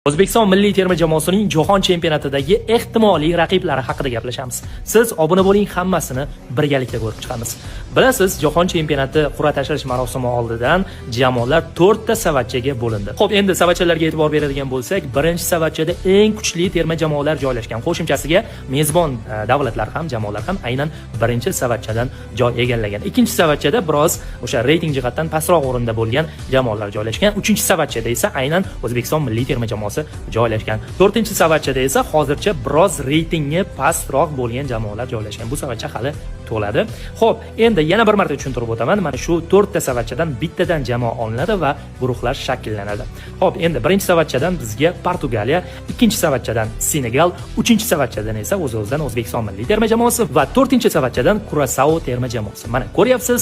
O'zbekiston milliy terma jamoasining jahon chempionatidagi ehtimoliy raqiblari haqida gaplashamiz. Siz obuna bo'ling, hammasini birgalikda ko'rib chiqamiz. Bilasiz, jahon chempionati qur'a tashlash marosimi oldidan jamoalar 4 ta savatchaga bo'lindi. Xo'p, endi savatchalarga e'tibor beradigan bo'lsak, birinchi savatchada eng kuchli terma jamoalar joylashgan. Qo'shimchasiga mezbon davlatlar ham, jamoalar ham aynan birinchi savatchadan joy egallagan. Ikkinchi savatchada biroz o'sha reyting jihatdan pastroq o'rinda bo'lgan jamoalar joylashgan. Uchinchi savatchada esa aynan O'zbekiston milliy terma jamoasi joylashgan. 4-savatchada esa hozircha biroz reytingi pastroq bo'lgan jamoalar joylashgan. Bu savatcha hali to'ladi. Xo'p, endi yana bir marta tushuntirib o'taman. Mana shu 4 ta savatchadan bittadan jamoa olinadi va guruhlar shakllanadi. Xo'p, endi birinchi savatchadan bizga Portugaliya, ikkinchi savatchadan Senegal, uchinchi savatchadan esa o'z-o'zidan O'zbekiston milliy terma jamoasi va 4-savatchadan Kurasao terma jamoasi. Mana ko'ryapsiz,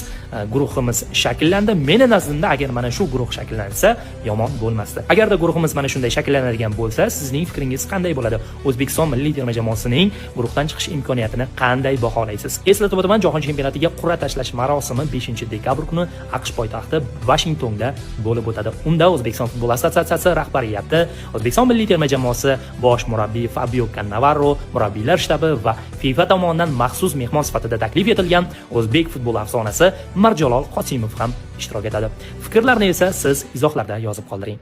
guruhimiz shakllandi. Meni nazdimda agar mana shu guruh shakllansa, yomon bo'lmasdi. Agarda guruhimiz mana shunday shakllanadigan bo'lsa, sizning fikringiz qanday bo'ladi? O'zbekiston milliy terma jamoasining guruhdan chiqish imkoniyatini qanday baholaysiz? Eslatib o'taman, jahon chempionatiga qur'a tashlash marosimi 5-dekabr kuni AQSh poytaxti Vashingtonda bo'lib o'tadi. Unda O'zbekiston futbol assotsiatsiyasi rahbariyati, O'zbekiston milliy terma jamoasi bosh murabbiy Fabio Cannavaro, murabbiylar shtabi va FIFA tomonidan maxsus mehmon sifatida taklif etilgan o'zbek futbol afsonasi Mirjalol Qosimov ham ishtirok etadi. Fikrlarni esa siz izohlarda yozib qoldiring.